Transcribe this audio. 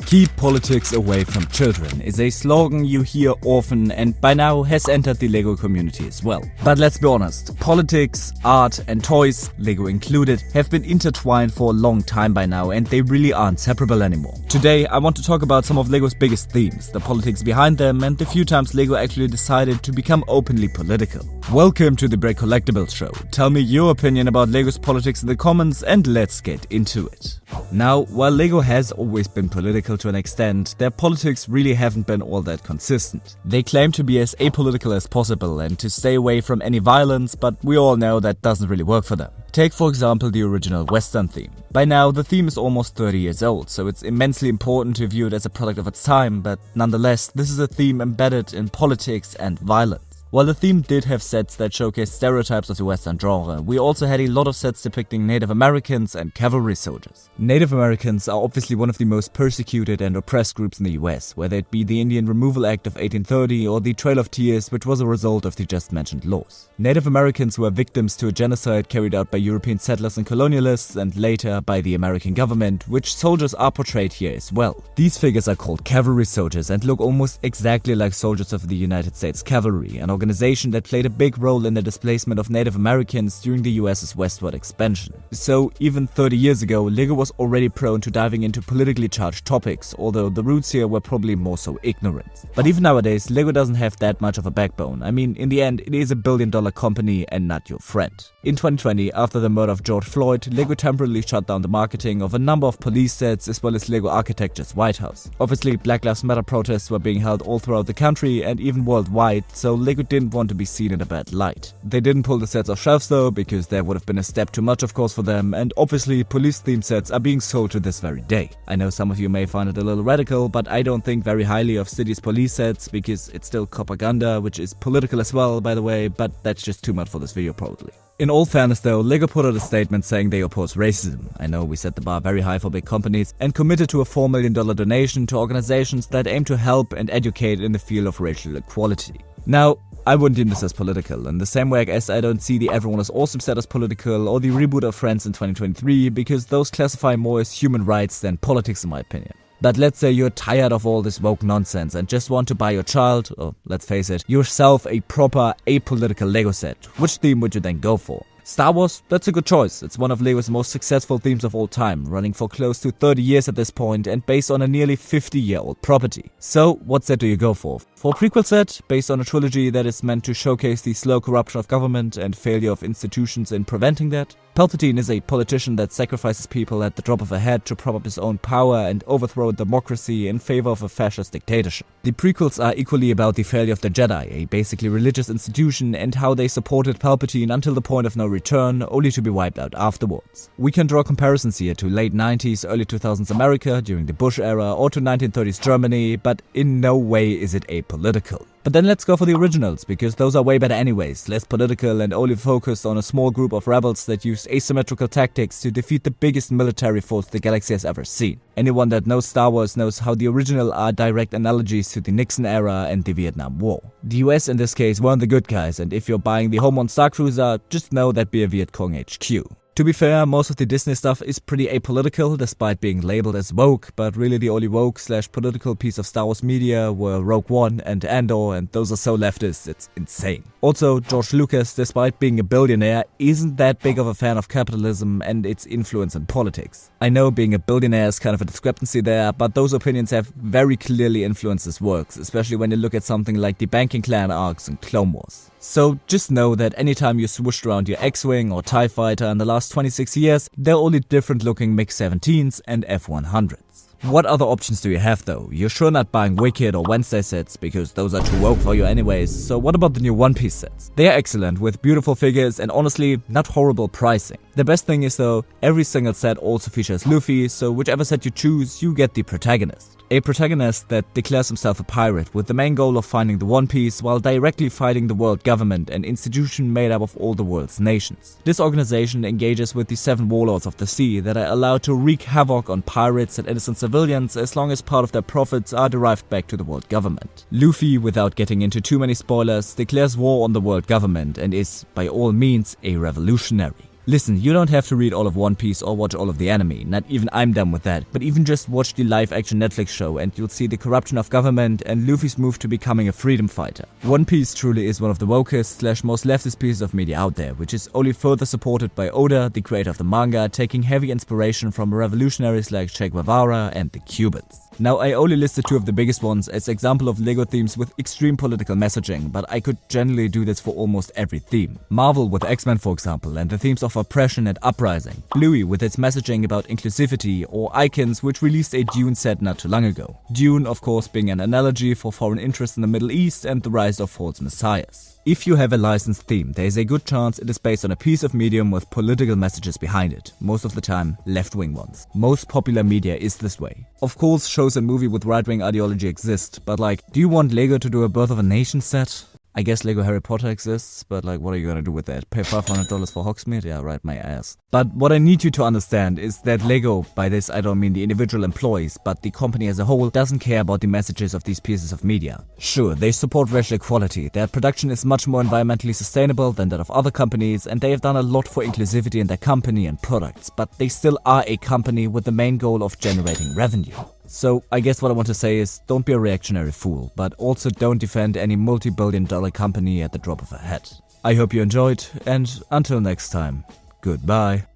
Keep politics away from children is a slogan you hear often and by now has entered the LEGO community as well. But let's be honest, politics, art and toys, LEGO included, have been intertwined for a long time by now and they really aren't separable anymore. Today I want to talk about some of LEGO's biggest themes, the politics behind them and the few times LEGO actually decided to become openly political. Welcome to the Break Collectibles show. Tell me your opinion about LEGO's politics in the comments and let's get into it. Now, while LEGO has always been political to an extent, their politics really haven't been all that consistent. They claim to be as apolitical as possible and to stay away from any violence, but we all know that doesn't really work for them. Take for example the original Western theme. By now the theme is almost 30 years old, so it's immensely important to view it as a product of its time, but nonetheless this is a theme embedded in politics and violence. While the theme did have sets that showcased stereotypes of the Western genre, we also had a lot of sets depicting Native Americans and cavalry soldiers. Native Americans are obviously one of the most persecuted and oppressed groups in the US, whether it be the Indian Removal Act of 1830 or the Trail of Tears, which was a result of the just mentioned laws. Native Americans were victims to a genocide carried out by European settlers and colonialists and later by the American government, which soldiers are portrayed here as well. These figures are called cavalry soldiers and look almost exactly like soldiers of the United States Cavalry, an organization that played a big role in the displacement of Native Americans during the US's westward expansion. So even 30 years ago, LEGO was already prone to diving into politically charged topics, although the roots here were probably more so ignorance. But even nowadays, LEGO doesn't have that much of a backbone. I mean, in the end, it is a billion-dollar company and not your friend. In 2020, after the murder of George Floyd, LEGO temporarily shut down the marketing of a number of police sets as well as LEGO Architecture's White House. Obviously, Black Lives Matter protests were being held all throughout the country and even worldwide, so LEGO didn't want to be seen in a bad light. They didn't pull the sets off shelves though, because that would have been a step too much of course for them, and obviously police themed sets are being sold to this very day. I know some of you may find it a little radical, but I don't think very highly of cities police sets because it's still propaganda, which is political as well by the way, but that's just too much for this video probably. In all fairness though, LEGO put out a statement saying they oppose racism. I know we set the bar very high for big companies and committed to a $4 million donation to organizations that aim to help and educate in the field of racial equality. Now, I wouldn't deem this as political, in the same way I guess I don't see the Everyone is Awesome set as political or the reboot of Friends in 2023 because those classify more as human rights than politics in my opinion. But let's say you're tired of all this woke nonsense and just want to buy your child, or let's face it, yourself a proper apolitical LEGO set. Which theme would you then go for? Star Wars? That's a good choice. It's one of LEGO's most successful themes of all time, running for close to 30 years at this point and based on a nearly 50-year-old property. So, what set do you go for? For a prequel set, based on a trilogy that is meant to showcase the slow corruption of government and failure of institutions in preventing that? Palpatine is a politician that sacrifices people at the drop of a hat to prop up his own power and overthrow democracy in favor of a fascist dictatorship. The prequels are equally about the failure of the Jedi, a basically religious institution, and how they supported Palpatine until the point of no return, only to be wiped out afterwards. We can draw comparisons here to late 90s, early 2000s America during the Bush era or to 1930s Germany, but in no way is it apolitical. But then let's go for the originals, because those are way better anyways, less political and only focused on a small group of rebels that used asymmetrical tactics to defeat the biggest military force the galaxy has ever seen. Anyone that knows Star Wars knows how the original are direct analogies to the Nixon era and the Vietnam War. The US in this case weren't the good guys, and if you're buying the Home on Star Cruiser, just know that be a Viet Cong HQ. To be fair, most of the Disney stuff is pretty apolitical despite being labeled as woke, but really the only woke/political piece of Star Wars media were Rogue One and Andor, and those are so leftist, it's insane. Also, George Lucas, despite being a billionaire, isn't that big of a fan of capitalism and its influence in politics. I know being a billionaire is kind of a discrepancy there, but those opinions have very clearly influenced his works, especially when you look at something like the Banking Clan arcs in Clone Wars. So just know that anytime you swooshed around your X-Wing or TIE Fighter in the last 26 years, they're only different looking MiG-17s and F-100s. What other options do you have though? You're sure not buying Wicked or Wednesday sets because those are too woke for you anyways, so what about the new One Piece sets? They are excellent with beautiful figures and honestly not horrible pricing. The best thing is though, every single set also features Luffy, so whichever set you choose, you get the protagonist. A protagonist that declares himself a pirate with the main goal of finding the One Piece while directly fighting the world government, an institution made up of all the world's nations. This organization engages with the 7 warlords of the sea that are allowed to wreak havoc on pirates and innocent civilians as long as part of their profits are derived back to the world government. Luffy, without getting into too many spoilers, declares war on the world government and is, by all means, a revolutionary. Listen, you don't have to read all of One Piece or watch all of the anime, not even I'm done with that, but even just watch the live-action Netflix show and you'll see the corruption of government and Luffy's move to becoming a freedom fighter. One Piece truly is one of the wokest / most leftist pieces of media out there, which is only further supported by Oda, the creator of the manga, taking heavy inspiration from revolutionaries like Che Guevara and the Cubans. Now, I only listed 2 of the biggest ones as example of LEGO themes with extreme political messaging, but I could generally do this for almost every theme. Marvel with X-Men, for example, and the themes of oppression and uprising. Bluey with its messaging about inclusivity, or Icons, which released a Dune set not too long ago. Dune, of course, being an analogy for foreign interests in the Middle East and the rise of false messiahs. If you have a licensed theme, there is a good chance it is based on a piece of medium with political messages behind it, most of the time left-wing ones. Most popular media is this way. Of course, shows and movies with right-wing ideology exist, but like, do you want LEGO to do a Birth of a Nation set? I guess LEGO Harry Potter exists, but like, what are you gonna do with that? Pay $500 for Hogsmeade? Yeah, right, my ass. But what I need you to understand is that LEGO, by this I don't mean the individual employees, but the company as a whole, doesn't care about the messages of these pieces of media. Sure, they support racial equality, their production is much more environmentally sustainable than that of other companies, and they have done a lot for inclusivity in their company and products, but they still are a company with the main goal of generating revenue. So I guess what I want to say is, don't be a reactionary fool, but also don't defend any multi-billion-dollar company at the drop of a hat. I hope you enjoyed, and until next time, goodbye.